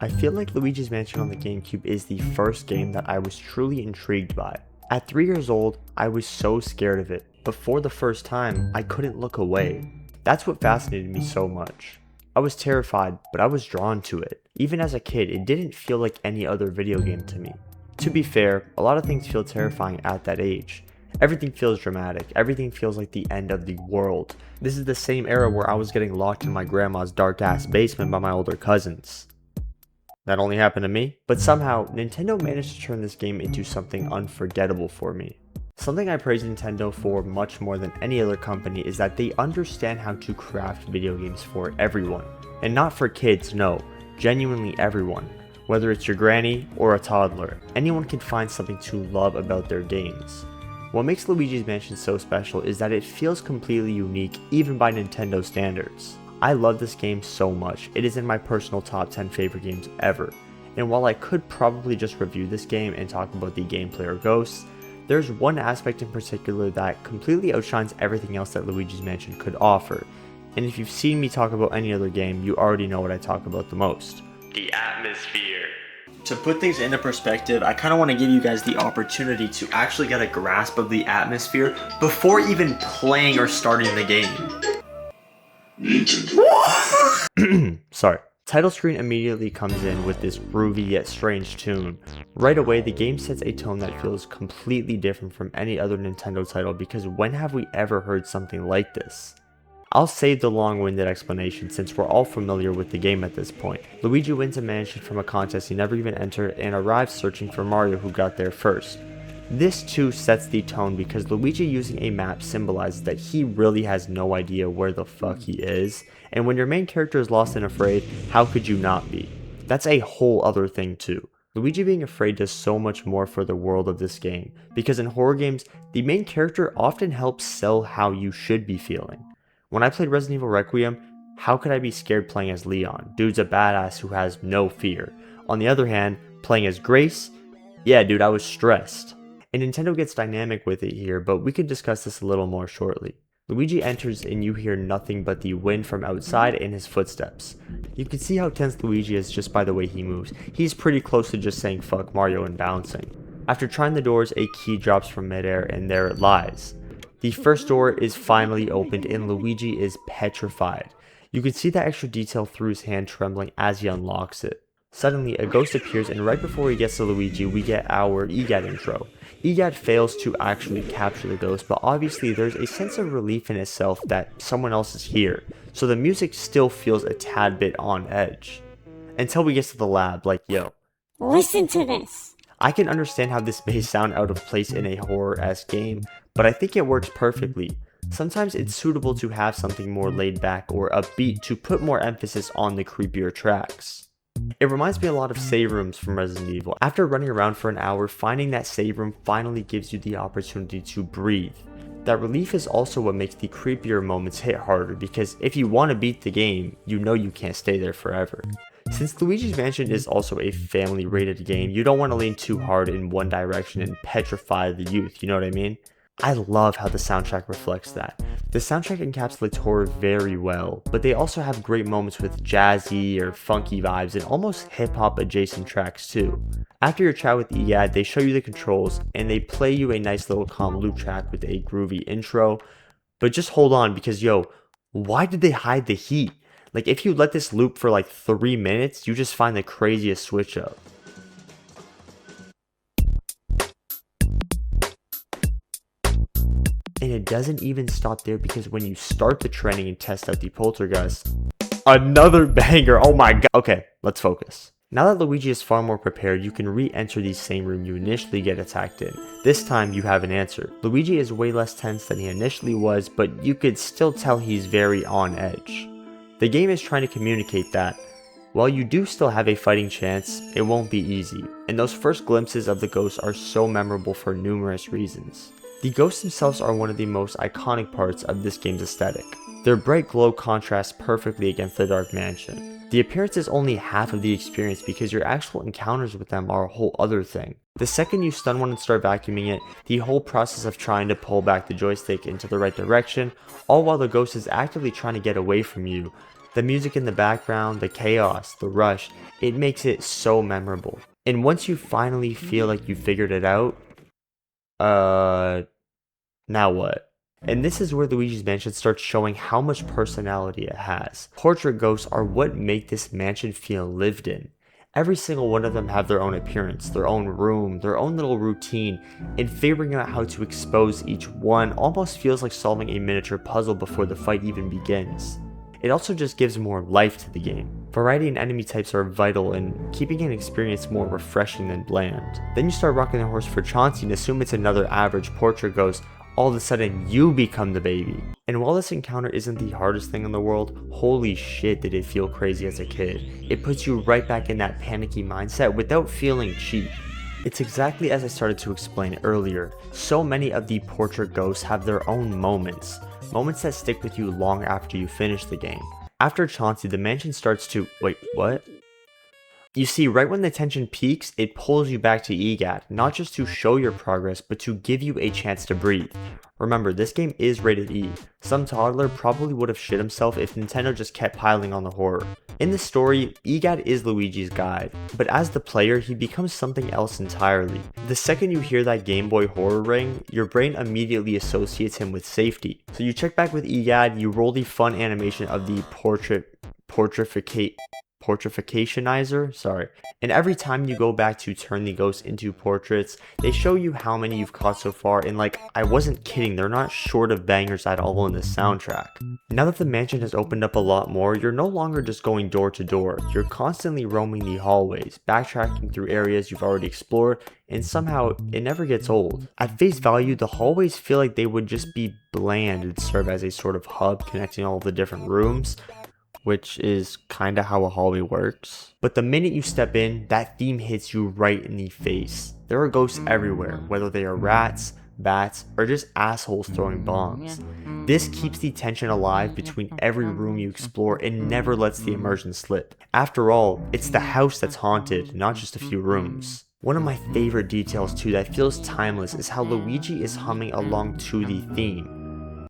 I feel like Luigi's Mansion on the GameCube is the first game that I was truly intrigued by. At 3 years old, I was so scared of it, but for the first time, I couldn't look away. That's what fascinated me so much. I was terrified, but I was drawn to it. Even as a kid, it didn't feel like any other video game to me. To be fair, a lot of things feel terrifying at that age. Everything feels dramatic, everything feels like the end of the world. This is the same era where I was getting locked in my grandma's dark ass basement by my older cousins. That only happened to me, but somehow, Nintendo managed to turn this game into something unforgettable for me. Something I praise Nintendo for much more than any other company is that they understand how to craft video games for everyone. And not for kids, no, genuinely everyone. Whether it's your granny or a toddler, anyone can find something to love about their games. What makes Luigi's Mansion so special is that it feels completely unique even by Nintendo standards. I love this game so much, it is in my personal top 10 favorite games ever, and while I could probably just review this game and talk about the gameplay or ghosts, there's one aspect in particular that completely outshines everything else that Luigi's Mansion could offer, and if you've seen me talk about any other game, you already know what I talk about the most. The atmosphere. To put things into perspective, I kind of want to give you guys the opportunity to actually get a grasp of the atmosphere before even playing or starting the game. Sorry. Title screen immediately comes in with this groovy yet strange tune. Right away, the game sets a tone that feels completely different from any other Nintendo title because when have we ever heard something like this? I'll save the long-winded explanation since we're all familiar with the game at this point. Luigi wins a mansion from a contest he never even entered and arrives searching for Mario who got there first. This too sets the tone because Luigi using a map symbolizes that he really has no idea where the fuck he is, and when your main character is lost and afraid, how could you not be? That's a whole other thing too. Luigi being afraid does so much more for the world of this game, because in horror games, the main character often helps sell how you should be feeling. When I played Resident Evil Requiem, how could I be scared playing as Leon? Dude's a badass who has no fear. On the other hand, playing as Grace? Yeah dude, I was stressed. And Nintendo gets dynamic with it here, but we can discuss this a little more shortly. Luigi enters and you hear nothing but the wind from outside and his footsteps. You can see how tense Luigi is just by the way he moves. He's pretty close to just saying fuck Mario and bouncing. After trying the doors, a key drops from midair and there it lies. The first door is finally opened and Luigi is petrified. You can see that extra detail through his hand trembling as he unlocks it. Suddenly, a ghost appears and right before he gets to Luigi, we get our EGAD intro. EGAD fails to actually capture the ghost, but obviously there's a sense of relief in itself that someone else is here, so the music still feels a tad bit on edge. Until we get to the lab, like yo. Listen to this. I can understand how this may sound out of place in a horror-esque game, but I think it works perfectly. Sometimes it's suitable to have something more laid back or upbeat to put more emphasis on the creepier tracks. It reminds me a lot of save rooms from Resident Evil. After running around for an hour, finding that save room finally gives you the opportunity to breathe. That relief is also what makes the creepier moments hit harder because if you want to beat the game, you know you can't stay there forever. Since Luigi's Mansion is also a family rated game, you don't want to lean too hard in one direction and petrify the youth, you know what I mean? I love how the soundtrack reflects that. The soundtrack encapsulates horror very well, but they also have great moments with jazzy or funky vibes and almost hip-hop adjacent tracks too. After your chat with EGAD, they show you the controls and they play you a nice little calm loop track with a groovy intro. But just hold on because yo, why did they hide the heat? Like if you let this loop for like 3 minutes, you just find the craziest switch up. And it doesn't even stop there because when you start the training and test out the poltergeist, another banger, oh my god. Okay, let's focus. Now that Luigi is far more prepared, you can re-enter the same room you initially get attacked in. This time you have an answer. Luigi is way less tense than he initially was, but you could still tell he's very on edge. The game is trying to communicate that, while you do still have a fighting chance, it won't be easy, and those first glimpses of the ghosts are so memorable for numerous reasons. The ghosts themselves are one of the most iconic parts of this game's aesthetic. Their bright glow contrasts perfectly against the dark mansion. The appearance is only half of the experience because your actual encounters with them are a whole other thing. The second you stun one and start vacuuming it, the whole process of trying to pull back the joystick into the right direction, all while the ghost is actively trying to get away from you, The music in the background, the chaos, the rush, it makes it so memorable. And once you finally feel like you figured it out, now what? And this is where Luigi's Mansion starts showing how much personality it has. Portrait ghosts are what make this mansion feel lived in. Every single one of them have their own appearance, their own room, their own little routine, and figuring out how to expose each one almost feels like solving a miniature puzzle before the fight even begins. It also just gives more life to the game. Variety in enemy types are vital in keeping an experience more refreshing than bland. Then you start rocking the horse for Chauncey and assume it's another average portrait ghost. All of a sudden, you become the baby. And while this encounter isn't the hardest thing in the world, holy shit did it feel crazy as a kid. It puts you right back in that panicky mindset without feeling cheap. It's exactly as I started to explain earlier. So many of the portrait ghosts have their own moments. Moments that stick with you long after you finish the game. After Chauncey, the mansion starts to... Wait, what? You see, right when the tension peaks, it pulls you back to EGAD, not just to show your progress, but to give you a chance to breathe. Remember, this game is rated E. Some toddler probably would have shit himself if Nintendo just kept piling on the horror. In the story, EGAD is Luigi's guide, but as the player, he becomes something else entirely. The second you hear that Gameboy horror ring, your brain immediately associates him with safety. So you check back with EGAD, you roll the fun animation of the portrificationizer, and every time you go back to turn the ghost into portraits, they show you how many you've caught so far, and like, I wasn't kidding, they're not short of bangers at all in the soundtrack. Now that the mansion has opened up a lot more, you're no longer just going door to door, you're constantly roaming the hallways, backtracking through areas you've already explored, and somehow it never gets old. At face value, the hallways feel like they would just be bland and serve as a sort of hub connecting all the different rooms, which is kinda how a hallway works. But the minute you step in, that theme hits you right in the face. There are ghosts everywhere, whether they are rats, bats, or just assholes throwing bombs. This keeps the tension alive between every room you explore and never lets the immersion slip. After all, it's the house that's haunted, not just a few rooms. One of my favorite details too that feels timeless is how Luigi is humming along to the theme.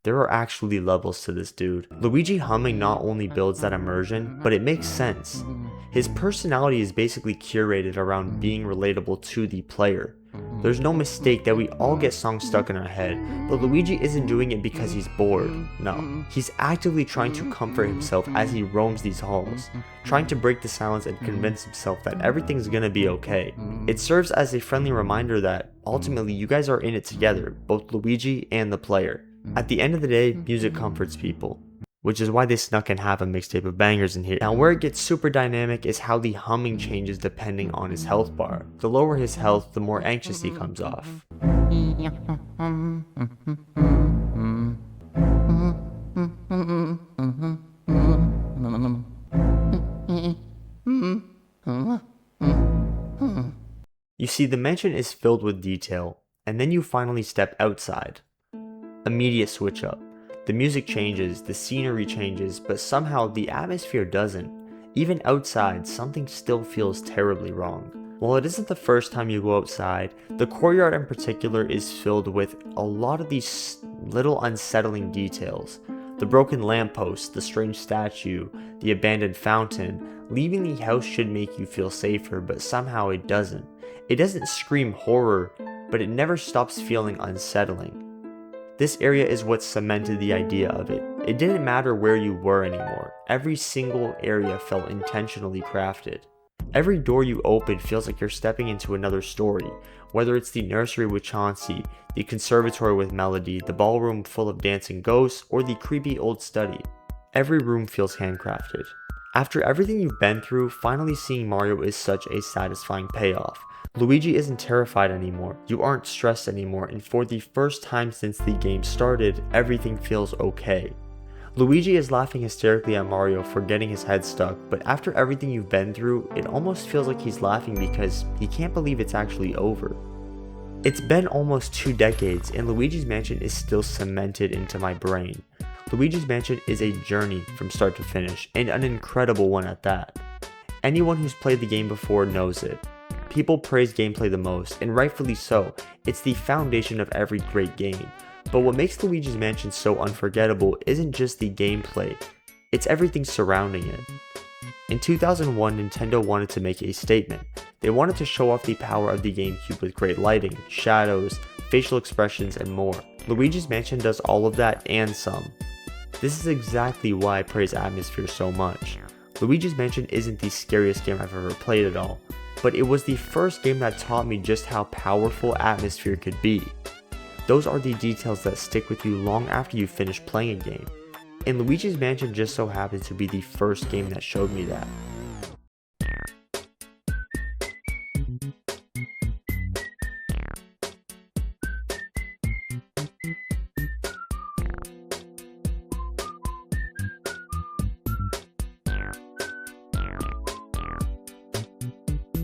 There are actually levels to this dude. Luigi humming not only builds that immersion, but it makes sense. His personality is basically curated around being relatable to the player. There's no mistake that we all get songs stuck in our head, but Luigi isn't doing it because he's bored. No, he's actively trying to comfort himself as he roams these halls, trying to break the silence and convince himself that everything's gonna be okay. It serves as a friendly reminder that ultimately you guys are in it together, both Luigi and the player. At the end of the day, music comforts people, which is why they snuck in half a mixtape of bangers in here. Now where it gets super dynamic is how the humming changes depending on his health bar. The lower his health, the more anxious he comes off. You see, the mansion is filled with detail, and then you finally step outside. Immediate switch up. The music changes, the scenery changes, but somehow the atmosphere doesn't. Even outside, something still feels terribly wrong. While it isn't the first time you go outside, the courtyard in particular is filled with a lot of these little unsettling details. The broken lamppost, the strange statue, the abandoned fountain. Leaving the house should make you feel safer, but somehow it doesn't. It doesn't scream horror, but it never stops feeling unsettling. This area is what cemented the idea of it. It didn't matter where you were anymore. Every single area felt intentionally crafted. Every door you open feels like you're stepping into another story, whether it's the nursery with Chauncey, the conservatory with Melody, the ballroom full of dancing ghosts, or the creepy old study. Every room feels handcrafted. After everything you've been through, finally seeing Mario is such a satisfying payoff. Luigi isn't terrified anymore, you aren't stressed anymore, and for the first time since the game started, everything feels okay. Luigi is laughing hysterically at Mario for getting his head stuck, but after everything you've been through, it almost feels like he's laughing because he can't believe it's actually over. It's been almost 2 decades, and Luigi's Mansion is still cemented into my brain. Luigi's Mansion is a journey from start to finish, and an incredible one at that. Anyone who's played the game before knows it. People praise gameplay the most, and rightfully so. It's the foundation of every great game. But what makes Luigi's Mansion so unforgettable isn't just the gameplay, it's everything surrounding it. In 2001, Nintendo wanted to make a statement. They wanted to show off the power of the GameCube with great lighting, shadows, facial expressions, and more. Luigi's Mansion does all of that and some. This is exactly why I praise Atmosphere so much. Luigi's Mansion isn't the scariest game I've ever played at all, but it was the first game that taught me just how powerful Atmosphere could be. Those are the details that stick with you long after you finish playing a game, and Luigi's Mansion just so happened to be the first game that showed me that.